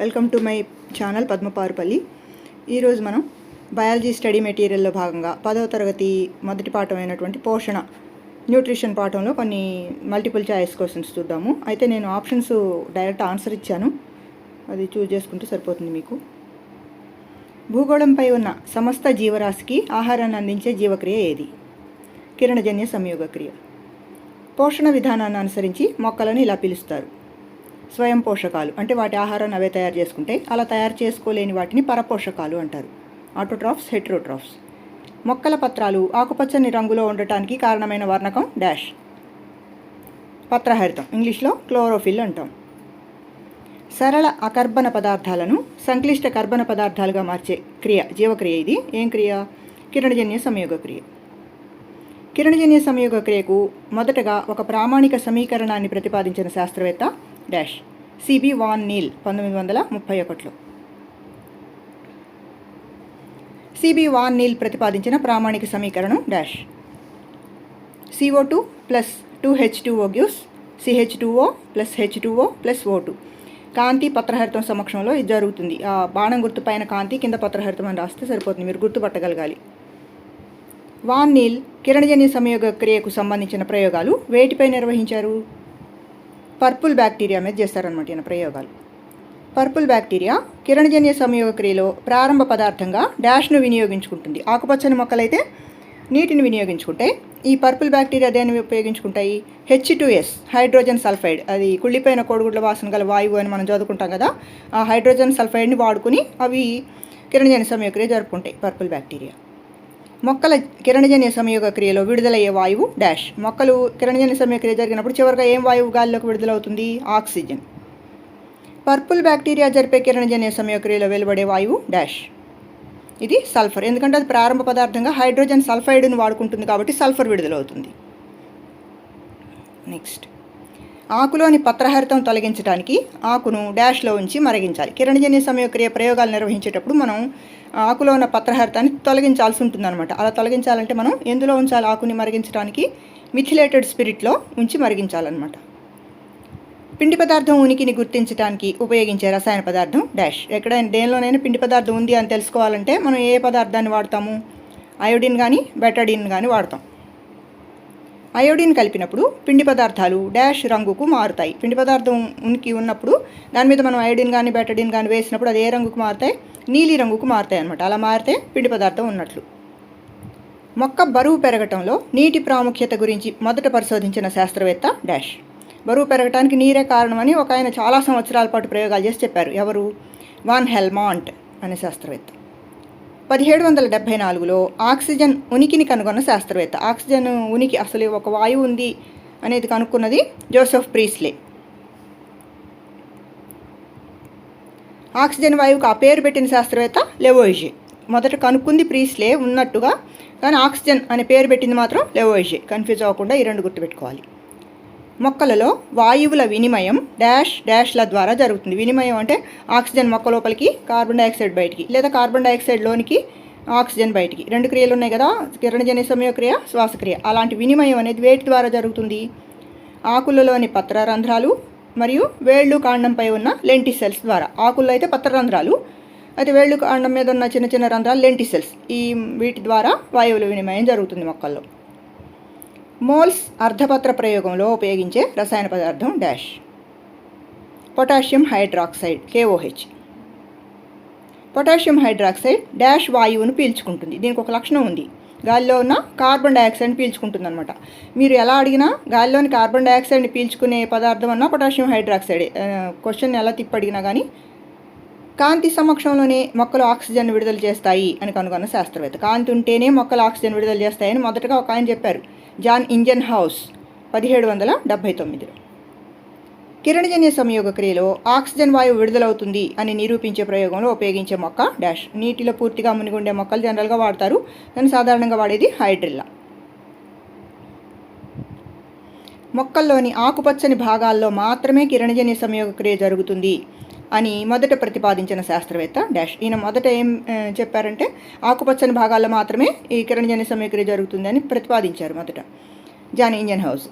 Welcome to my channel Padmaparupalli. ఈరోజు మనం biology study మెటీరియల్లో భాగంగా 10వ తరగతి మొదటి పాఠం అయినటువంటి పోషణ న్యూట్రిషన్ పాఠంలో కొన్ని మల్టిపుల్ చాయిస్ క్వశ్చన్స్ చూద్దాము. అయితే నేను ఆప్షన్స్ డైరెక్ట్ ఆన్సర్ ఇచ్చాను, అది చూస్ చేసుకుంటే సరిపోతుంది మీకు. భూగోళంపై ఉన్న సమస్త జీవరాశికి ఆహారాన్ని అందించే జీవక్రియ ఏది? కిరణజన్య సంయోగ క్రియ. పోషణ విధానాన్ని అనుసరించి మొక్కలను ఇలా పిలుస్తారు: స్వయం పోషకాలు, అంటే వాటి ఆహారాన్ని అవే తయారు చేసుకుంటాయి. అలా తయారు చేసుకోలేని వాటిని పరపోషకాలు అంటారు. ఆటోట్రాఫ్స్, హెటరోట్రాఫ్స్. మొక్కల పత్రాలు ఆకుపచ్చని రంగులో ఉండటానికి కారణమైన వర్ణకం డాష్. పత్రహరితం, ఇంగ్లీష్లో క్లోరోఫిల్ అంటాం. సరళ అకర్బన పదార్థాలను సంక్లిష్ట కర్బన పదార్థాలుగా మార్చే క్రియ జీవక్రియ. ఇది ఏం క్రియ? కిరణజన్య సంయోగ క్రియ. కిరణజన్య సంయోగ క్రియకు మొదటగా ఒక ప్రామాణిక సమీకరణాన్ని ప్రతిపాదించిన శాస్త్రవేత్త dash. CB van Niel 1931. CB van Niel ప్రతిపాదించిన ప్రామాణిక సమీకరణం dash. CO2 plus 2H2O gives CH2O plus H2O plus O2. కాంతి పత్రహరితం సమక్షంలో ఇది జరుగుతుంది. ఆ బాణం గుర్తు పైన కాంతి, కింద పత్రహరితం అని రాస్తే సరిపోతుంది, మీరు గుర్తుపట్టగలగాలి. వాన్ నీల్ కిరణజన్య సంయోగ క్రియకు సంబంధించిన ప్రయోగాలు వేటిపై నిర్వహించారు? పర్పుల్ బ్యాక్టీరియా మీద చేస్తారనమాట ఈయన ప్రయోగాలు. పర్పుల్ బ్యాక్టీరియా కిరణజన్య సంయోగ క్రియలో ప్రారంభ పదార్థంగా డాష్ను వినియోగించుకుంటుంది. ఆకుపచ్చని మొక్కలైతే నీటిని వినియోగించుకుంటాయి. ఈ పర్పుల్ బ్యాక్టీరియా దేన్ని ఉపయోగించుకుంటాయి? H2S, hydrogen sulphide. అది కుళ్ళిపోయిన కోడిగుడ్ల వాసన గల వాయువు అని మనం చదువుకుంటాం కదా, ఆ హైడ్రోజన్ సల్ఫైడ్ని వాడుకుని అవి కిరణజన్య సంయోగ క్రియ జరుపుకుంటాయి పర్పుల్ బ్యాక్టీరియా. మొక్కల కిరణజన్య సంయోగ క్రియలో విడుదలయ్యే వాయువు డాష్. మొక్కలు కిరణజన్య సంయోగ క్రియ జరిగినప్పుడు చివరిగా ఏం వాయువు గాలిలోకి విడుదలవుతుంది? ఆక్సిజన్. పర్పుల్ బ్యాక్టీరియా జరిపే కిరణజన్య సంయోగ క్రియలో వెలువడే వాయువు డాష్. ఇది సల్ఫర్, ఎందుకంటే అది ప్రారంభ పదార్థంగా హైడ్రోజన్ సల్ఫైడ్ను వాడుకుంటుంది కాబట్టి సల్ఫర్ విడుదలవుతుంది. నెక్స్ట్, ఆకులోని పత్రహరితం తొలగించడానికి ఆకును డాష్లో ఉంచి మరిగించాలి. కిరణజన్య సంయోగ క్రియ ప్రయోగాలు నిర్వహించేటప్పుడు మనం ఆకులో ఉన్న పత్రహరితాన్ని తొలగించాల్సి ఉంటుందన్నమాట. అలా తొలగించాలంటే మనం ఎందులో ఉంచాలి? ఆకుని మరిగించడానికి మిథిలేటెడ్ స్పిరిట్లో ఉంచి మరిగించాలన్నమాట. పిండి పదార్థం ఉనికిని గుర్తించడానికి ఉపయోగించే రసాయన పదార్థం డాష్. ఎక్కడైనా దేనిలోనైనా పిండి పదార్థం ఉంది అని తెలుసుకోవాలంటే మనం ఏ పదార్థాన్ని వాడతాము? అయోడిన్ కానీ బెటాడిన్ కానీ వాడతాం. అయోడిన్ కలిపినప్పుడు పిండి పదార్థాలు డాష్ రంగుకు మారుతాయి. పిండి పదార్థం ఉనికి ఉన్నప్పుడు దాని మీద మనం అయోడిన్ కానీ బెటాడిన్ కానీ వేసినప్పుడు అది ఏ రంగుకు మారుతాయి? నీలి రంగుకు మారుతాయి అన్నమాట. అలా మారితే పిండి పదార్థం ఉన్నట్లు. మొక్క బరువు పెరగటంలో నీటి ప్రాముఖ్యత గురించి మొదట పరిశోధించిన శాస్త్రవేత్త డాష్. బరువు పెరగటానికి నీరే కారణమని ఒక ఆయన చాలా సంవత్సరాల పాటు ప్రయోగాలు చేసి చెప్పారు. ఎవరు? వాన్ హెల్మాంట్ అనే శాస్త్రవేత్త. 1774లో ఆక్సిజన్ ఉనికిని కనుగొన్న శాస్త్రవేత్త. ఆక్సిజన్ ఉనికి, అసలు ఒక వాయువు ఉంది అనేది కనుక్కున్నది జోసెఫ్ ప్రీస్లే. ఆక్సిజన్ వాయువుకు ఆ పేరు పెట్టిన శాస్త్రవేత్త లెవోయిజే. మొదట కనుక్కుంది ప్రీస్లే ఉన్నట్టుగా, కానీ ఆక్సిజన్ అనే పేరు పెట్టింది మాత్రం లెవోయిజే. కన్ఫ్యూజ్ అవ్వకుండా ఈ రెండు గుర్తుపెట్టుకోవాలి. మొక్కలలో వాయువుల వినిమయం డాష్ డాష్ల ద్వారా జరుగుతుంది. వినిమయం అంటే ఆక్సిజన్ మొక్క లోపలికి, కార్బన్ డైఆక్సైడ్ బయటికి, లేదా కార్బన్ డైఆక్సైడ్ లోనికి ఆక్సిజన్ బయటికి. రెండు క్రియలు ఉన్నాయి కదా, కిరణజన్య సంయోగ క్రియ, శ్వాసక్రియ. అలాంటి వినిమయం అనేది వేటి ద్వారా జరుగుతుంది? ఆకులలోని పత్రరంధ్రాలు మరియు వేళ్ళు కాండంపై ఉన్న లెంటిసెల్స్ ద్వారా. ఆకుల్లో అయితే పత్రరంధ్రాలు, అయితే వేళ్ళు కాండం మీద ఉన్న చిన్న చిన్న రంధ్రాలు లెంటిసెల్స్. వీటి ద్వారా వాయువుల వినిమయం జరుగుతుంది మొక్కల్లో. మోల్స్ అర్ధపత్ర ప్రయోగంలో ఉపయోగించే రసాయన పదార్థం dash. Potassium hydroxide KOH. Potassium hydroxide dash వాయువును పీల్చుకుంటుంది. దీనికి ఒక లక్షణం ఉంది, గాలిలో ఉన్న కార్బన్ డైఆక్సైడ్ని పీల్చుకుంటుంది అనమాట. మీరు ఎలా అడిగినా గాలిలోని కార్బన్ డైఆక్సైడ్ని పీల్చుకునే పదార్థం అన్నా పొటాషియం హైడ్రాక్సైడ్. క్వశ్చన్ ఎలా తిప్పడిగినా కానీ కాంతి సమక్షంలోనే మొక్కలు ఆక్సిజన్ విడుదల చేస్తాయి అని కనుగొన్న శాస్త్రవేత్త. కాంతి ఉంటేనే మొక్కలు ఆక్సిజన్ విడుదల చేస్తాయని మొదటగా ఒక ఆయన చెప్పారు, జాన్ ఇంజన్హౌస్ 1779లో. కిరణజన్య సంయోగ క్రియలో ఆక్సిజన్ వాయువు విడుదలవుతుంది అని నిరూపించే ప్రయోగంలో ఉపయోగించే మొక్క డాష్. నీటిలో పూర్తిగా మునిగి ఉండే మొక్కలు జనరల్గా వాడతారు, కానీ సాధారణంగా వాడేది హైడ్రిల్లా. మొక్కల్లోని ఆకుపచ్చని భాగాల్లో మాత్రమే కిరణజన్య సంయోగ క్రియ జరుగుతుంది అని మొదట ప్రతిపాదించిన శాస్త్రవేత్త డాష్. ఈయన మొదట ఏం చెప్పారంటే ఆకుపచ్చని భాగాల్లో మాత్రమే ఈ కిరణజన్య సంయోగ క్రియ జరుగుతుంది అని ప్రతిపాదించారు మొదట, జాన్ ఇంజన్హౌస్.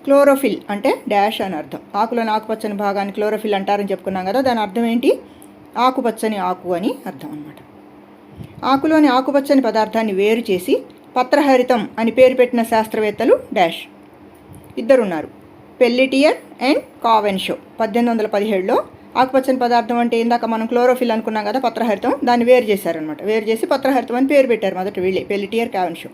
క్లోరోఫిల్ అంటే డాష్ అని అర్థం. ఆకులోని ఆకుపచ్చని భాగాన్ని క్లోరోఫిల్ అంటారని చెప్పుకున్నాం కదా, దాని అర్థం ఏంటి? ఆకుపచ్చని ఆకు అని అర్థం అన్నమాట. ఆకులోని ఆకుపచ్చని పదార్థాన్ని వేరు చేసి పత్రహరితం అని పేరు పెట్టిన శాస్త్రవేత్తలు డాష్. ఇద్దరున్నారు, పెల్లిటియర్ అండ్ కావెన్షో. 1817లో ఆకుపచ్చని పదార్థం అంటే ఇందాక మనం క్లోరోఫిల్ అనుకున్నాం కదా, పత్రహరితం, దాన్ని వేరు చేశారనమాట. వేరు చేసి పత్రహరితం అని పేరు పెట్టారు మొదట వీళ్ళే, పెల్లిటియర్, కావెన్షో.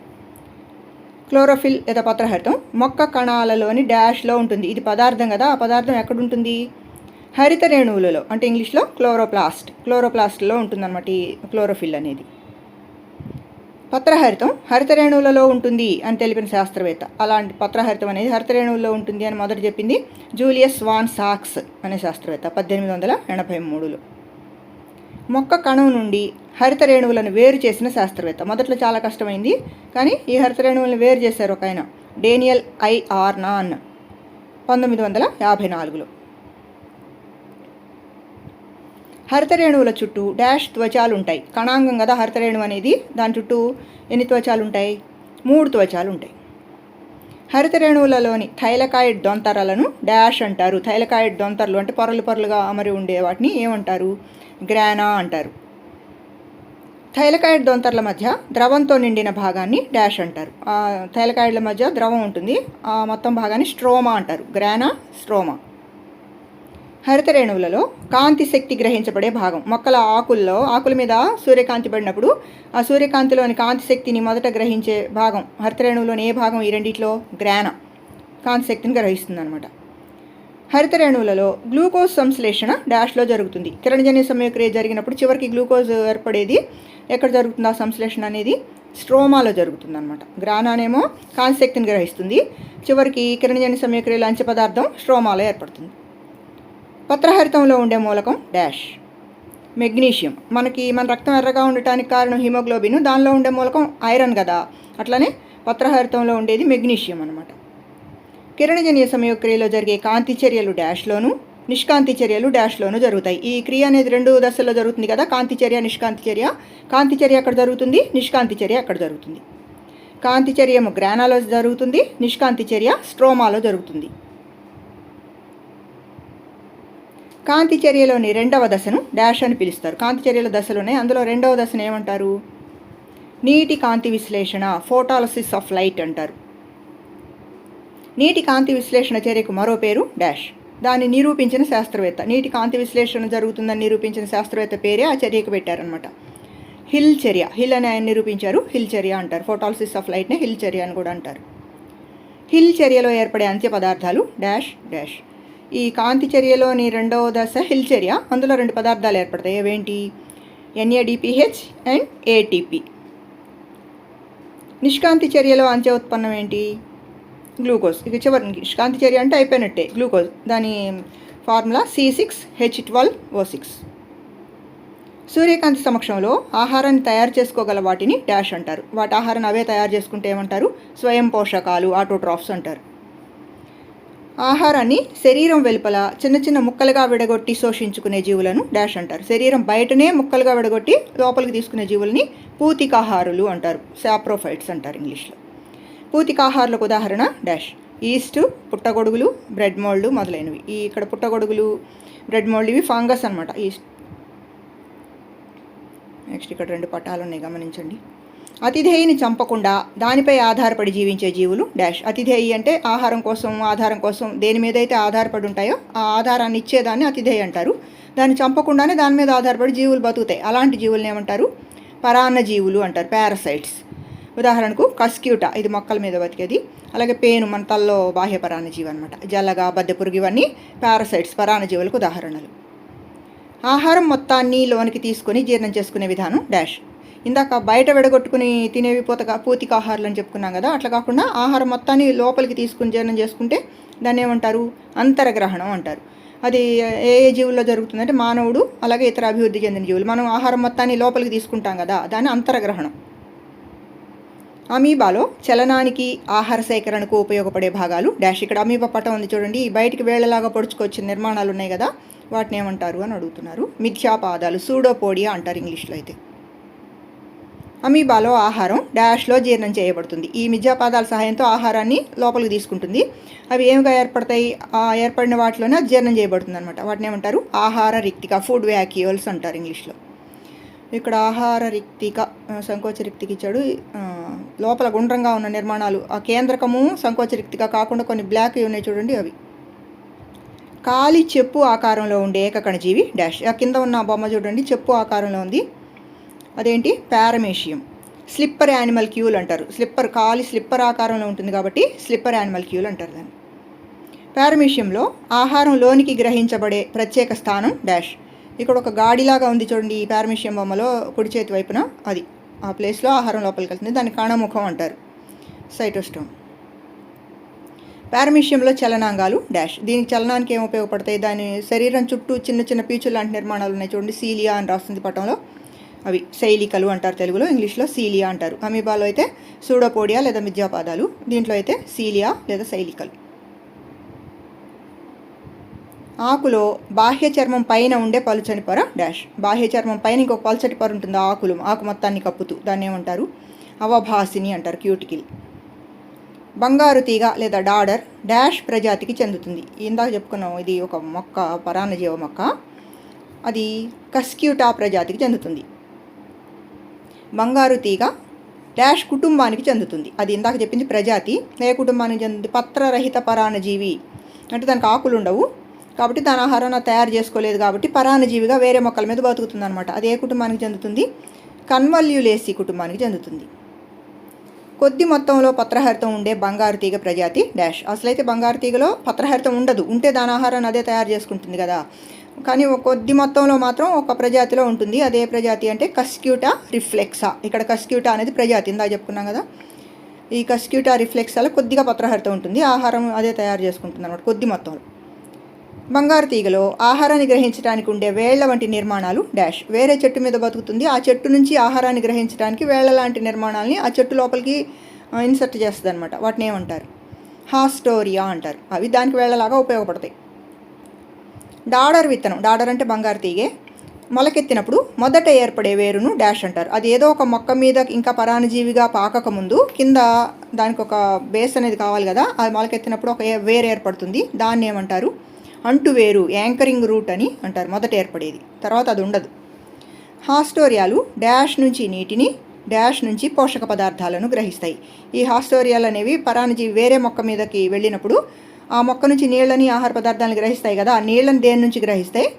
క్లోరోఫిల్ లేదా పత్రహరితం మొక్క కణాలలోని డాష్లో ఉంటుంది. ఇది పదార్థం కదా, ఆ పదార్థం ఎక్కడుంటుంది? హరిత రేణువులలో, అంటే ఇంగ్లీష్లో క్లోరోప్లాస్ట్లో ఉంటుందన్నమాట ఈ క్లోరోఫిల్ అనేది. పత్రహరితం హరిత రేణువులలో ఉంటుంది అని తెలిపిన శాస్త్రవేత్త. అలాంటి పత్రహరితం అనేది హరిత రేణువుల్లో ఉంటుంది అని మొదట చెప్పింది జూలియస్ వాన్ సాక్స్ అనే శాస్త్రవేత్త 1883లో. మొక్క కణం నుండి హరిత రేణువులను వేరు చేసిన శాస్త్రవేత్త. మొదట్లో చాలా కష్టమైంది, కానీ ఈ హరిత రేణువులను వేరు చేశారు ఒక ఆయన, డేనియల్ ఐ ఆర్నాన్ 1954లో. హరిత రేణువుల చుట్టూ డాష్ త్వచాలు ఉంటాయి. కణాంగం కదా హరిత రేణువు అనేది, దాని చుట్టూ ఎన్ని త్వచాలు ఉంటాయి? 3 త్వచాలు ఉంటాయి. హరిత రేణువులలోని థైలకాయిడ్ దొంతరలను డాష్ అంటారు. థైలకాయిడ్ దొంతరలు అంటే పొరలు పొరలుగా అమరి ఉండే వాటిని ఏమంటారు? గ్రానా అంటారు. థైలకాయిడ్ దొంతర్ల మధ్య ద్రవంతో నిండిన భాగాన్ని డాష్ అంటారు. ఆ థైలకాయిడ్ల మధ్య ద్రవం ఉంటుంది, ఆ మొత్తం భాగాన్ని స్ట్రోమా అంటారు. గ్రానా, స్ట్రోమా. హరిత రేణువులలో కాంతి శక్తి గ్రహించబడే భాగం. మొక్కల ఆకుల మీద సూర్యకాంతి పడినప్పుడు ఆ సూర్యకాంతిలోని కాంతి శక్తిని మొదట గ్రహించే భాగం హరిత రేణువులోని ఏ భాగం? ఈ రెండిట్లో గ్రానా కాంతి శక్తిని గ్రహిస్తుంది అనమాట. హరిత రేణువులలో గ్లూకోజ్ సంశ్లేషణ డాష్లో జరుగుతుంది. కిరణజన్య సమయక్రియ జరిగినప్పుడు చివరికి గ్లూకోజ్ ఏర్పడేది ఎక్కడ జరుగుతుంది? ఆ సంశ్లేషణ అనేది స్ట్రోమాలో జరుగుతుంది అనమాట. గ్రానానేమో కాంతి శక్తిని గ్రహిస్తుంది, చివరికి కిరణజన్య సమయక్రియలో అంచె పదార్థం స్ట్రోమాలో ఏర్పడుతుంది. పత్రహరితంలో ఉండే మూలకం డాష్. మెగ్నీషియం. మన రక్తం ఎర్రగా ఉండటానికి కారణం హిమోగ్లోబిన్, దానిలో ఉండే మూలకం ఐరన్ కదా, అట్లనే పత్రహరితంలో ఉండేది మెగ్నీషియం అనమాట. కిరణజన్య సమయక్రియలో జరిగే కాంతి చర్యలు డాష్లోను, నిష్కాంతి చర్యలు డాష్లోను జరుగుతాయి. ఈ క్రియ అనేది 2 దశల్లో జరుగుతుంది కదా, కాంతి చర్య, నిష్కాంతి చర్య. కాంతి చర్య ఎక్కడ జరుగుతుంది? నిష్కాంతి చర్య ఎక్కడ జరుగుతుంది? కాంతి చర్య గ్రానాలో జరుగుతుంది, నిష్కాంతి చర్య స్ట్రోమాలో జరుగుతుంది. కాంతి చర్యలోని 2వ దశను డాష్ అని పిలుస్తారు. కాంతి చర్యల దశలు ఉన్నాయి, అందులో 2వ దశను ఏమంటారు? నీటి కాంతి విశ్లేషణ, ఫోటాలసిస్ ఆఫ్ లైట్ అంటారు. నీటి కాంతి విశ్లేషణ చర్యకు మరో పేరు డాష్. దాన్ని నిరూపించిన శాస్త్రవేత్త, నీటి కాంతి విశ్లేషణ జరుగుతుందని నిరూపించిన శాస్త్రవేత్త పేరే ఆ చర్యకు పెట్టారనమాట. హిల్ చర్య. హిల్ అని ఆయన నిరూపించారు, హిల్ చర్య అంటారు. ఫోటాలసిస్ ఆఫ్ లైట్నే హిల్ చర్య అని కూడా అంటారు. హిల్ చర్యలో ఏర్పడే అంత్య పదార్థాలు డాష్ డాష్. ఈ కాంతి చర్యలోని 2వ దశ హిల్ చర్య, అందులో 2 పదార్థాలు ఏర్పడతాయి. అవేంటి? NADPH and ATP. నిష్కాంతి చర్యలో అంత్య ఉత్పన్నం ఏంటి? గ్లూకోజ్. ఇక చివరి నిష్కాంతి చర్య అంటే అయిపోయినట్టే, గ్లూకోజ్. దాని ఫార్ములా C6H12O6. సూర్యకాంతి సమక్షంలో ఆహారాన్ని తయారు చేసుకోగల వాటిని డాష్ అంటారు. వాటి ఆహారాన్ని అవే తయారు చేసుకుంటే ఏమంటారు? స్వయం పోషకాలు, ఆటోట్రాఫ్స్ అంటారు. ఆహారాన్ని శరీరం వెలుపల చిన్న చిన్న ముక్కలుగా విడగొట్టి శోషించుకునే జీవులను డాష్ అంటారు. శరీరం బయటనే ముక్కలుగా విడగొట్టి లోపలికి తీసుకునే జీవులని పూతికాహారులు అంటారు. సాప్రోఫైట్స్ అంటారు ఇంగ్లీష్లో. పూతికాహారులకు ఉదాహరణ డాష్. ఈస్ట్, పుట్టగొడుగులు, బ్రెడ్ మోల్డ్ మొదలైనవి. ఇక్కడ పుట్టగొడుగులు, బ్రెడ్ మోల్డ్ ఇవి ఫంగస్ అనమాట. ఈస్ట్. నెక్స్ట్ ఇక్కడ 2 పటాలు ఉన్నాయి, గమనించండి. అతిథేయిని చంపకుండా దానిపై ఆధారపడి జీవించే జీవులు డాష్. అతిథేయి అంటే ఆహారం కోసం దేని మీద అయితే ఆధారపడి ఉంటాయో ఆ ఆధారాన్ని ఇచ్చేదాన్ని అతిథేయి అంటారు. దాన్ని చంపకుండానే దాని మీద ఆధారపడి జీవులు బతుకుతాయి. అలాంటి జీవులను ఏమంటారు? పరాన్న జీవులు అంటారు, పారాసైట్స్. ఉదాహరణకు కస్క్యూటా, ఇది మొక్కల మీద బతికేది. అలాగే పేను, మన తల్లో బాహ్య పరాన్న జీవి అనమాట. జల్లగ, బద్దెపురుగు ఇవన్నీ పారాసైట్స్, పరాన్న జీవులకు ఉదాహరణలు. ఆహారం మొత్తాన్ని లోనికి తీసుకొని జీర్ణం చేసుకునే విధానం డాష్. ఇందాక బయట విడగొట్టుకుని తినేవి పూతికాహారాలు అని చెప్పుకున్నాం కదా, అట్లా కాకుండా ఆహారం మొత్తాన్ని లోపలికి తీసుకుని జీర్ణం చేసుకుంటే దాన్ని ఏమంటారు? అంతరగ్రహణం అంటారు. అది ఏ జీవుల్లో జరుగుతుందంటే మానవుడు, అలాగే ఇతర అభివృద్ధి చెందిన జీవులు. మనం ఆహారం మొత్తాన్ని లోపలికి తీసుకుంటాం కదా, దాన్ని అంతరగ్రహణం. అమీబాలో చలనానికి, ఆహార సేకరణకు ఉపయోగపడే భాగాలు డాష్. ఇక్కడ అమీబా పటం ఉంది చూడండి, బయటికి వేళ్లలాగా పొడుచుకొచ్చిన నిర్మాణాలు ఉన్నాయి కదా, వాటిని ఏమంటారు అని అడుగుతున్నారు. మిథ్యాపాదాలు, సూడోపోడియా అంటారు ఇంగ్లీష్లో అయితే. అమీబాలో ఆహారం డాష్లో జీర్ణం చేయబడుతుంది. ఈ మిథ్యాపాదాల సహాయంతో ఆహారాన్ని లోపలికి తీసుకుంటుంది. అవి ఏమిగా ఏర్పడతాయి? ఆ ఏర్పడిన వాటిలోనే జీర్ణం చేయబడుతుంది అనమాట. వాటిని ఏమంటారు? ఆహార రిక్తిక, ఫుడ్ వ్యాక్యూల్స్ అంటారు ఇంగ్లీష్లో. ఇక్కడ ఆహార రిక్తిక, సంకోచ రిక్తిక ఇచ్చాడు. లోపల గుండ్రంగా ఉన్న నిర్మాణాలు, ఆ కేంద్రకము సంకోచ రిక్తిక కాకుండా కొన్ని బ్లాక్ ఉన్నాయి చూడండి, అవి. కాలి చెప్పు ఆకారంలో ఉండే ఏకకణజీవి డాష్. ఆ కింద ఉన్న బొమ్మ చూడండి, చెప్పు ఆకారంలో ఉంది. అదేంటి? పారమేషియం. స్లిప్పర్ యానిమల్ క్యూల్ అంటారు. కాలి స్లిప్పర్ ఆకారంలో ఉంటుంది కాబట్టి స్లిప్పర్ యానిమల్ క్యూల్ అంటారు దాన్ని. పారమేషియంలో ఆహారం లోనికి గ్రహించబడే ప్రత్యేక స్థానం డాష్. ఇక్కడ ఒక గాడిలాగా ఉంది చూడండి ఈ పారమేషియం బొమ్మలో, కుడి చేతి వైపున. అది ఆ ప్లేస్లో ఆహారం లోపలికి వెళ్తుంది. దాన్ని కణముఖం అంటారు, సైటోస్టోమ్. పారమీషియంలో చలనాంగాలు డాష్. దీనికి చలనానికి ఏమి ఉపయోగపడతాయి? దాని శరీరం చుట్టూ చిన్న చిన్న పీచులు లాంటి నిర్మాణాలు ఉన్నాయి చూడండి, సీలియా అని రాస్తుంది పటంలో. అవి శైలికలు అంటారు తెలుగులో, ఇంగ్లీష్లో సీలియా అంటారు. అమీబాలో అయితే సూడోపోడియా లేదా మిథ్యాపాదాలు, దీంట్లో అయితే సీలియా లేదా శైలికలు. ఆకులో బాహ్య చర్మం పైన ఉండే పలుచని పొర డాష్. బాహ్య చర్మం పైన ఇంకొక పలుచటి పొర ఉంటుంది ఆకు మొత్తాన్ని కప్పుతూ, దాన్ని ఏమంటారు? అవభాసిని అంటారు, క్యూటికిల్. బంగారు తీగ లేదా డాడర్ డాష్ ప్రజాతికి చెందుతుంది. ఇందాక చెప్పుకున్నాం, ఇది ఒక మొక్క, పరాన్నజీవ మొక్క. అది కస్క్యూటా ప్రజాతికి చెందుతుంది. బంగారు తీగ డాష్ కుటుంబానికి చెందుతుంది. అది ఇందాక చెప్పింది ప్రజాతి. ఏ కుటుంబానికి చెందుతుంది? పత్రరహిత పరాన్నజీవి. అంటే దానికి ఆకులు ఉండవు కాబట్టి దాని ఆహారాన్ని తయారు చేసుకోలేదు కాబట్టి పరాన్నజీవిగా వేరే మొక్కల మీద బతుకుతుంది అనమాట. అది ఏ కుటుంబానికి చెందుతుంది? కన్వల్యులేసి కుటుంబానికి చెందుతుంది. కొద్ది మొత్తంలో పత్రహరితం ఉండే బంగారు తీగ ప్రజాతి డాష్. అసలైతే బంగారు తీగలో పత్రహరితం ఉండదు, ఉంటే దాని ఆహారాన్ని అదే తయారు చేసుకుంటుంది కదా. కానీ కొద్ది మొత్తంలో మాత్రం ఒక ప్రజాతిలో ఉంటుంది. అదే ప్రజాతి అంటే కస్క్యూటా రిఫ్లెక్సా. ఇక్కడ కస్క్యూటా అనేది ప్రజాతి, ఇందా చెప్పుకున్నాం కదా. ఈ కస్క్యూటా రిఫ్లెక్సాలో కొద్దిగా పత్రహరితం ఉంటుంది, ఆహారం అదే తయారు చేసుకుంటుంది అనమాట కొద్ది మొత్తంలో. బంగారు తీగలో ఆహారాన్ని గ్రహించడానికి ఉండే వేళ్ల వంటి నిర్మాణాలు డాష్. వేరే చెట్టు మీద బతుకుతుంది, ఆ చెట్టు నుంచి ఆహారాన్ని గ్రహించడానికి వేళ్ల లాంటి నిర్మాణాలని ఆ చెట్టు లోపలికి ఇన్సర్ట్ చేస్తుంది అనమాట. వాటిని ఏమంటారు? హాస్టోరియా అంటారు. అవి దానికి వేళ్లలాగా ఉపయోగపడతాయి. డాడర్ విత్తనం, డాడర్ అంటే బంగారు తీగే, మొలకెత్తినప్పుడు మొదట ఏర్పడే వేరును డాష్ అంటారు. అది ఏదో ఒక మొక్క మీద ఇంకా పరాన్నజీవిగా పాకకముందు కింద దానికి ఒక బేస్ అనేది కావాలి కదా, అది మొలకెత్తినప్పుడు ఒక వేరు ఏర్పడుతుంది, దాన్ని ఏమంటారు? అంటువేరు, యాంకరింగ్ రూట్ అని అంటారు. మొదట ఏర్పడేది, తర్వాత అది ఉండదు. హాస్టోరియాలు డాష్ నుంచి నీటిని, డాష్ నుంచి పోషక పదార్థాలను గ్రహిస్తాయి. ఈ హాస్టోరియాలు అనేవి పరాన్నజీవి వేరే మొక్క మీదకి వెళ్ళినప్పుడు ఆ మొక్క నుంచి నీళ్ళని, ఆహార పదార్థాలను గ్రహిస్తాయి కదా. ఆ నీళ్ళని దేని నుంచి గ్రహిస్తాయి?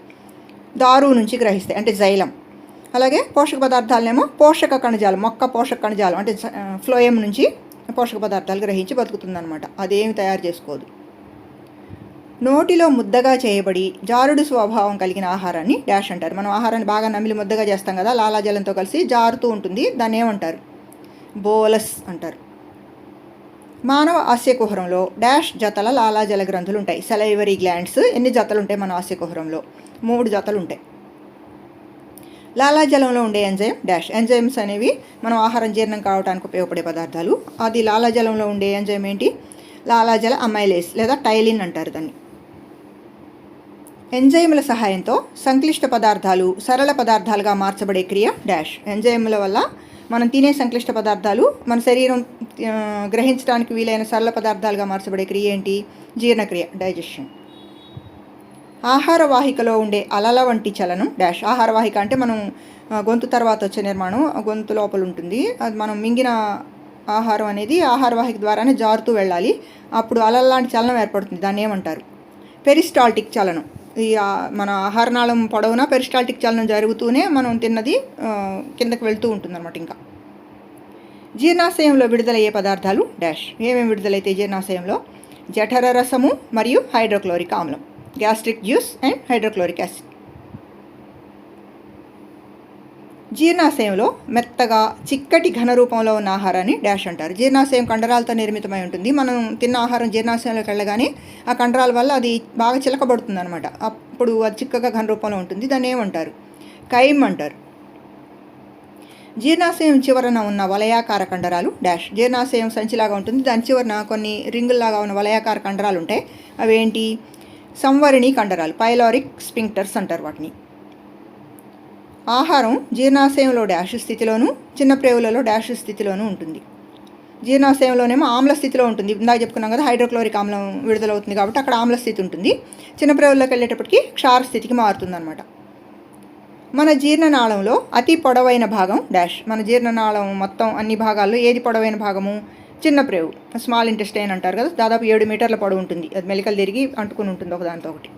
దారువు నుంచి గ్రహిస్తాయి, అంటే జైలం. అలాగే పోషక పదార్థాలనేమో పోషక కణజాలం, మొక్క పోషక కణజాలం అంటే ఫ్లోయం నుంచి పోషక పదార్థాలు గ్రహించి బతుకుతుందన్నమాట. అదేమి తయారు చేసుకోదు. నోటిలో ముద్దగా చేయబడి జారుడు స్వభావం కలిగిన ఆహారాన్ని డాష్ అంటారు. మనం ఆహారాన్ని బాగా నమిలి ముద్దగా చేస్తాం కదా, లాలాజలంతో కలిసి జారుతూ ఉంటుంది, దాన్ని ఏమంటారు? బోలస్ అంటారు. మానవ ఆస్యకుహరంలో డాష్ జతల లాలాజల గ్రంథులు ఉంటాయి. సెలైవరీ గ్లాండ్స్ ఎన్ని జతలు ఉంటాయి మన ఆస్యకుహరంలో? 3 జతలు ఉంటాయి. లాలాజలంలో ఉండే ఎంజైమ్ డాష్. ఎంజైమ్స్ అనేవి మనం ఆహారం జీర్ణం కావడానికి ఉపయోగపడే పదార్థాలు. అది లాలాజలంలో ఉండే ఎంజైమ్ ఏంటి? లాలాజల అమైలేస్ లేదా టైలిన్ అంటారు దాన్ని. ఎంజైముల సహాయంతో సంక్లిష్ట పదార్థాలు సరళ పదార్థాలుగా మార్చబడే క్రియ డాష్. ఎంజైముల వల్ల మనం తినే సంక్లిష్ట పదార్థాలు మన శరీరం గ్రహించడానికి వీలైన సరళ పదార్థాలుగా మార్చబడే క్రియ ఏంటి? జీర్ణక్రియ, డైజెషన్. ఆహార వాహికలో ఉండే అలల వంటి చలనం డాష్. ఆహార వాహిక అంటే మనం గొంతు తర్వాత వచ్చే నిర్మాణం, గొంతు లోపల ఉంటుంది. అది మనం మింగిన ఆహారం అనేది ఆహార వాహిక ద్వారానే జారుతూ వెళ్ళాలి, అప్పుడు అలల లాంటి చలనం ఏర్పడుతుంది, దాన్ని ఏమంటారు? పెరిస్టాల్టిక్ చలనం. ఈ మన ఆహారనాళం పొడవునా పెరిస్టాల్టిక్ చలనం జరుగుతూనే మనం తిన్నది కిందకి వెళ్తూ ఉంటుందన్నమాట. ఇంకా జీర్ణాశయంలో విడుదలయ్యే పదార్థాలు డాష్. ఏమేమి విడుదలైతే జీర్ణాశయంలో? జఠర రసము మరియు హైడ్రోక్లోరిక్ ఆమ్లం, gastric juice and hydrochloric acid. జీర్ణాశయంలో మెత్తగా చిక్కటి ఘన రూపంలో ఉన్న ఆహారాన్ని డాష్ అంటారు. జీర్ణాశయం కండరాలతో నిర్మితమై ఉంటుంది. మనం తిన్న ఆహారం జీర్ణాశయంలోకి వెళ్ళగానే ఆ కండరాల వల్ల అది బాగా చిలకబడుతుంది అనమాట. అప్పుడు అది చిక్కగా ఘన రూపంలో ఉంటుంది, దాన్ని ఏమంటారు? కైమ్ అంటారు. జీర్ణాశయం చివరన ఉన్న వలయాకార కండరాలు డాష్. జీర్ణాశయం సంచిలాగా ఉంటుంది, దాని చివరన కొన్ని రింగుల్లాగా ఉన్న వలయాకార కండరాలు ఉంటాయి. అవేంటి? సంవరణి కండరాలు, పైలోరిక్ స్పింక్టర్స్ అంటారు వాటిని. ఆహారం జీర్ణాశయంలో డాష్ స్థితిలోను, చిన్న ప్రేవులలో డాష్ స్థితిలోనూ ఉంటుంది. జీర్ణాశయంలోనేమో ఆమ్ల స్థితిలో ఉంటుంది. ఇందాక చెప్పుకున్నాం కదా, హైడ్రోక్లోరిక్ ఆమ్లం విడుదలవుతుంది కాబట్టి అక్కడ ఆమ్ల స్థితి ఉంటుంది. చిన్న ప్రేవుల్లోకి వెళ్ళేటప్పటికి క్షార స్థితికి మారుతుందన్నమాట. మన జీర్ణనాళంలో అతి పొడవైన భాగం డాష్. మన జీర్ణనాళం మొత్తం అన్ని భాగాల్లో ఏది పొడవైన భాగము? చిన్న ప్రేవు, స్మాల్ ఇంటెస్టైన్ అంటారు కదా, దాదాపు 7 మీటర్ల పొడవు ఉంటుంది. అది మెలికలు తిరిగి అంటుకుని ఉంటుంది ఒకదానితో ఒకటి.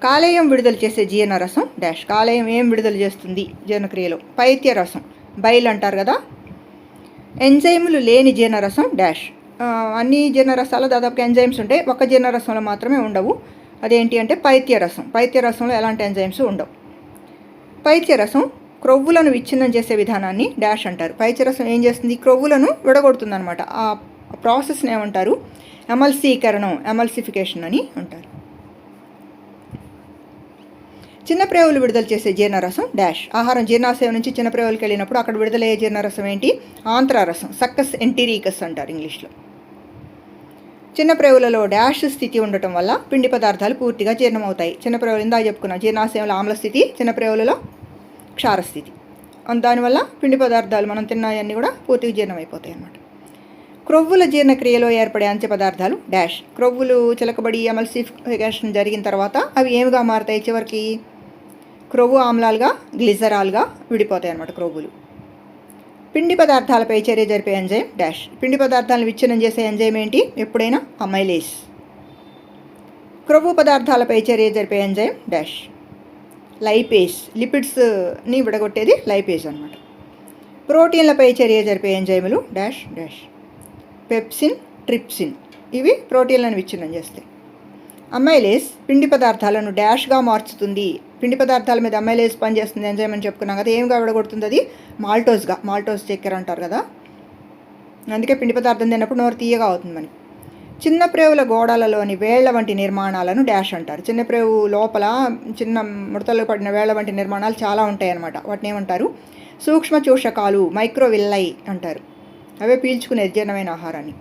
కాలేయం విడుదల చేసే జీర్ణరసం డాష్. కాలేయం ఏం విడుదల చేస్తుంది జీర్ణక్రియలో? పైత్య రసం, బైల్ అంటారు కదా. ఎంజైములు లేని జీర్ణరసం డాష్. అన్ని జీర్ణరసాలు దాదాపుగా ఎంజైమ్స్ ఉంటాయి, ఒక్క జీర్ణరసంలో మాత్రమే ఉండవు. అదేంటి అంటే పైత్య రసం. పైత్య రసంలో ఎలాంటి ఎంజైమ్స్ ఉండవు. పైత్య రసం క్రొవ్వులను విచ్ఛిన్నం చేసే విధానాన్ని డాష్ అంటారు. పైత్య రసం ఏం చేస్తుంది? క్రొవ్వులను విడగొడుతుంది అనమాట. ఆ ప్రాసెస్ని ఏమంటారు? ఎమల్సీకరణం, ఎమల్సిఫికేషన్ అని అంటారు. చిన్న ప్రేవులు విడుదల చేసే జీర్ణరసం డాష్. ఆహారం జీర్ణాశయం నుంచి చిన్న ప్రేవులకు వెళ్ళినప్పుడు అక్కడ విడుదలయ్యే జీర్ణరసం ఏంటి? ఆంత్రారసం, సక్కస్ ఎంటీరికస్ అంటారు ఇంగ్లీష్లో. చిన్న ప్రేవులలో డాష్ స్థితి ఉండటం వల్ల పిండి పదార్థాలు పూర్తిగా జీర్ణమవుతాయి. చిన్న ప్రేవులు ఇందాక చెప్పుకున్నాం, జీర్ణాశయంలో ఆమ్ల స్థితి, చిన్న ప్రేవులలో క్షారస్థితి. దానివల్ల పిండి పదార్థాలు మనం తిన్నాయన్నీ కూడా పూర్తిగా జీర్ణమైపోతాయి అన్నమాట. క్రొవ్వుల జీర్ణక్రియలో ఏర్పడే అంత్య పదార్థాలు డాష్. క్రొవ్వులు చిలకబడి ఎమల్సిఫికేషన్ జరిగిన తర్వాత అవి ఏమిగా మారుతాయి? చివరికి క్రొవ్వు ఆమ్లాలుగా, గ్లిజరాల్గా విడిపోతాయి అన్నమాట క్రొవ్వులు. పిండి పదార్థాలపై చర్య జరిపే ఎంజైమ్ డాష్. పిండి పదార్థాలను విచ్ఛిన్నం చేసే ఎంజైమ్ ఏంటి? ఎప్పుడైనా అమైలేస్. క్రొవ్వు పదార్థాలపై చర్య జరిపే ఎంజైమ్ డాష్. లైపేస్. లిపిడ్స్ని విడగొట్టేది లైపేస్ అనమాట. ప్రోటీన్లపై చర్య జరిపే ఎంజైములు డాష్ డాష్. Pepsin, trypsin. ఇవి ప్రోటీన్లను విచ్ఛిన్నం చేస్తాయి. అమైలేస్ పిండి పదార్థాలను డాష్గా మార్చుతుంది. పిండి పదార్థాల మీద అమైలేస్ పనిచేస్తుంది ఎంజైమ్ అని చెప్పుకున్నాం కదా. ఏమిగా విడగొడుతుంది? అది మాల్టోస్గా. మాల్టోస్ చక్కెర అంటారు కదా, అందుకే పిండి పదార్థం తిన్నప్పుడు నోరు తీయగా అవుతుంది మనకి. చిన్న ప్రేవుల గోడలలోని వేళ్ల వంటి నిర్మాణాలను డాష్ అంటారు. చిన్న ప్రేవు లోపల చిన్న ముడతలు పడిన వేళ్ల వంటి నిర్మాణాలు చాలా ఉంటాయి అన్నమాట. వాటిని ఏమంటారు? సూక్ష్మ చూషకాలు, మైక్రోవిల్లై అంటారు. అవే పీల్చుకునేది జీర్ణమైన ఆహారాన్ని.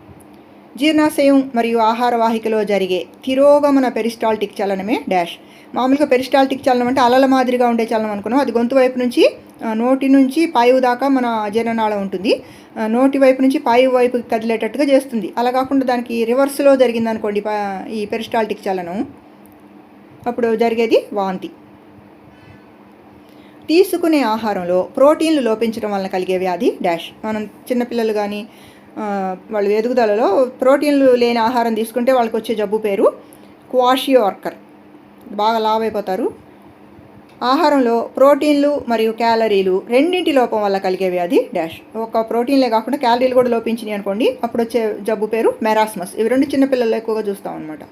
జీర్ణాశయం మరియు ఆహార వాహికలో జరిగే తిరోగమన పెరిస్టాల్టిక్ చలనమే డాష్. మామూలుగా పెరిస్టాల్టిక్ చలనం అంటే అలల మాదిరిగా ఉండే చలనం అనుకున్నాం. అది గొంతు వైపు నుంచి నోటి నుంచి పాయువు దాకా మన జీర్ణనాళం ఉంటుంది. నోటి వైపు నుంచి పాయువు వైపు కదిలేటట్టుగా చేస్తుంది. అలా కాకుండా దానికి రివర్స్లో జరిగింది అనుకోండి ఈ పెరిస్టాల్టిక్ చలనం, అప్పుడు జరిగేది వాంతి. తీసుకునే ఆహారంలో ప్రోటీన్లు లోపించడం వలన కలిగే వ్యాధి డాష్. మనం చిన్నపిల్లలు కానీ వాళ్ళ ఎదుగుదలలో ప్రోటీన్లు లేని ఆహారం తీసుకుంటే వాళ్ళకి వచ్చే జబ్బు పేరు క్వాషియోర్కర్. బాగా లావ్ అయిపోతారు. ఆహారంలో ప్రోటీన్లు మరియు క్యాలరీలు రెండింటి లోపం వల్ల కలిగే వ్యాధి డాష్. ఒక ప్రోటీన్లే కాకుండా క్యాలరీలు కూడా లోపించినాయి అనుకోండి, అప్పుడు వచ్చే జబ్బు పేరు మెరాస్మస్. ఇవి రెండు చిన్నపిల్లల్లో ఎక్కువగా చూస్తాం అనమాట.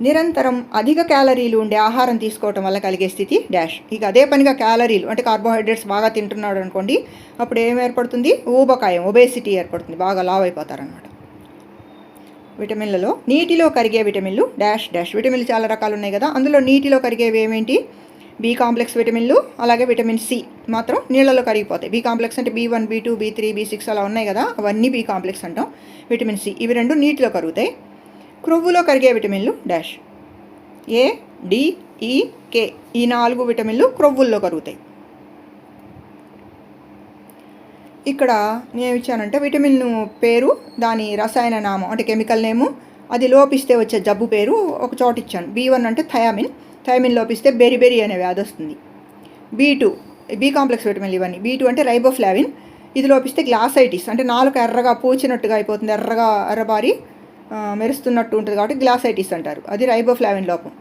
నిరంతరం అధిక క్యాలరీలు ఉండే ఆహారం తీసుకోవటం వల్ల కలిగే స్థితి డాష్. ఇక అదే పనిగా క్యాలరీలు అంటే కార్బోహైడ్రేట్స్ బాగా తింటున్నాడు అనుకోండి, అప్పుడు ఏం ఏర్పడుతుంది? ఊబకాయం, ఒబేసిటీ ఏర్పడుతుంది. బాగా లావ్ అయిపోతారనమాట. విటమిన్లలో నీటిలో కరిగే విటమిన్లు డాష్ డాష్. విటమిన్లు చాలా రకాలు ఉన్నాయి కదా, అందులో నీటిలో కరిగేవి ఏమేంటి? బి కాంప్లెక్స్ విటమిన్లు, అలాగే విటమిన్ సి మాత్రం నీళ్ళలో కరిగిపోతాయి. బి కాంప్లెక్స్ అంటే B1, B2, B3, B6 అలా ఉన్నాయి కదా, అవన్నీ బి కాంప్లెక్స్ అంటాం. విటమిన్ సి ఇవి రెండు నీటిలో కరుగుతాయి. క్రొవ్వులో కరిగే విటమిన్లు డాష్. ఏ, డి, ఈ, కే ఈ 4 విటమిన్లు క్రొవ్వుల్లో కరుగుతాయి. ఇక్కడ నేను ఇచ్చానంటే విటమిన్ పేరు, దాని రసాయన నామం అంటే కెమికల్ నేము, అది లోపిస్తే వచ్చే జబ్బు పేరు ఒక చోట ఇచ్చాను. B1 అంటే థయామిన్. థయామిన్ లోపిస్తే బెరిబెరి అనే వ్యాధి వస్తుంది. B2 బి కాంప్లెక్స్ విటమిన్లు ఇవన్నీ. B2 అంటే రైబోఫ్లావిన్. ఇది లోపిస్తే గ్లాసైటిస్ అంటే నాలుక ఎర్రగా పూచినట్టుగా అయిపోతుంది, ఎర్రగా ఎర్రబారి మెరుస్తున్నట్టు ఉంటుంది కాబట్టి గ్లాసైటిస్ అంటారు. అది రైబోఫ్లావిన్ లోపం.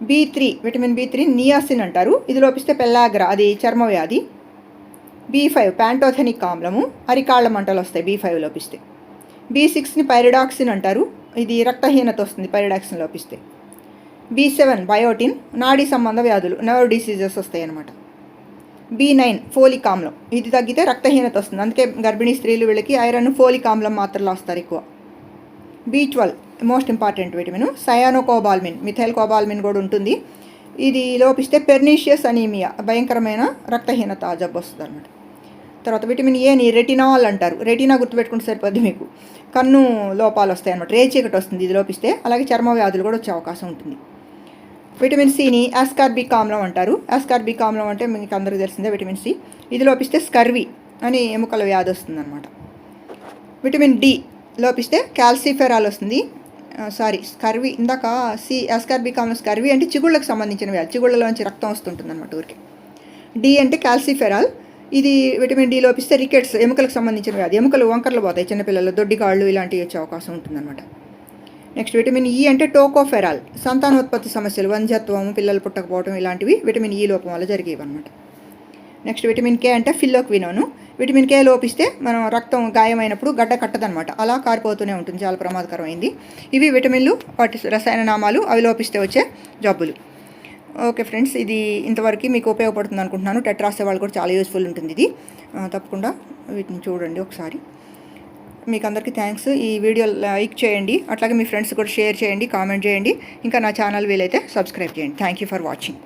B3 విటమిన్ B3 నియాసిన్ అంటారు. ఇది లోపిస్తే పెల్లాగ్రా, అది చర్మ వ్యాధి. B5 ప్యాంటోథెనిక్ ఆమ్లము, అరికాళ్ళ మంటలు వస్తాయి B5 లోపిస్తే. B6ని పైరిడాక్సిన్ అంటారు. ఇది రక్తహీనత వస్తుంది పైరిడాక్సిన్ లోపిస్తే. B7 బయోటిన్, నాడీ సంబంధ వ్యాధులు, నర్వ్ డిసీజెస్ వస్తాయి అన్నమాట. B9 ఫోలిక్ ఆమ్లం, ఇది తగ్గితే రక్తహీనత వస్తుంది. అందుకే గర్భిణీ స్త్రీలు వీళ్ళకి ఐరన్, ఫోలిక్ ఆమ్లం మాత్రలు వస్తారు ఎక్కువ. B12 most important vitamin cyanocobalamin, methyl cobalamin కూడా ఉంటుంది. ఇది లోపిస్తే పెర్నీషియస్ అనీమియా, భయంకరమైన రక్తహీనత జబ్బు వస్తుంది అనమాట. తర్వాత విటమిన్ ఏని రెటినాల్ అంటారు. రెటినా గుర్తుపెట్టుకుంటే సరిపోద్ది మీకు. కన్ను లోపాలు వస్తాయి అన్నమాట, రేచీకటి వస్తుంది ఇది లోపిస్తే. అలాగే చర్మ వ్యాధులు కూడా వచ్చే అవకాశం ఉంటుంది. విటమిన్ సిని ఆస్కార్బిక్ ఆమ్లం అంటారు. ఆస్కార్బిక్ ఆమ్లం అంటే మీకు అందరికీ తెలిసిందే విటమిన్ సి. ఇది లోపిస్తే స్కర్వీ అని ఎముకల వ్యాధి వస్తుందన్నమాట. విటమిన్ డి లోపిస్తే క్యాల్సిఫెరాల్ వస్తుంది. స్కర్వీ ఇందాక ఆస్కార్బిక్ ఆమ్లం స్కర్వీ అంటే చిగుళ్ళకు సంబంధించిన వ్యాధి, చిగుళ్ళలోంచి రక్తం వస్తుంటుంది అనమాట ఊరికి. డి అంటే క్యాల్సిఫెరాల్. ఇది విటమిన్ డి లోపిస్తే రికెట్స్ ఎముకలకు సంబంధించిన వ్యాధి, ఎముకలు వంకర్లు పోతాయి చిన్నపిల్లలు, దొడ్డికాళ్ళు ఇలాంటివి వచ్చే అవకాశం ఉంటుందన్నమాట. నెక్స్ట్ విటమిన్ ఈ అంటే టోకోఫెరాల్, సంతానోత్పత్తి సమస్యలు, వంధ్యత్వం, పిల్లలు పుట్టకపోవడం ఇలాంటివి విటమిన్ ఈ లోపం వల్ల జరిగేవి అనమాట. నెక్స్ట్ విటమిన్ కే అంటే ఫిల్లోక్వినోను. విటమిన్ కే లోపిస్తే మనం రక్తం గాయమైనప్పుడు గడ్డ కట్టదనమాట, అలా కారిపోతూనే ఉంటుంది, చాలా ప్రమాదకరమైంది. ఇవి విటమిన్లు, వాటి రసాయన నామాలు, అవి లోపిస్తే వచ్చే జబ్బులు. ఓకే ఫ్రెండ్స్, ఇది ఇంతవరకు మీకు ఉపయోగపడుతుంది అనుకుంటున్నాను. టెట్ రాసే వాళ్ళు కూడా చాలా యూస్ఫుల్ ఉంటుంది ఇది. తప్పకుండా వీటిని చూడండి ఒకసారి. మీకు అందరికీ థ్యాంక్స్. ఈ వీడియో లైక్ చేయండి, అట్లాగే మీ ఫ్రెండ్స్ కూడా షేర్ చేయండి, కామెంట్ చేయండి. ఇంకా నా ఛానల్ వీలైతే సబ్స్క్రైబ్ చేయండి. Thank you for watching.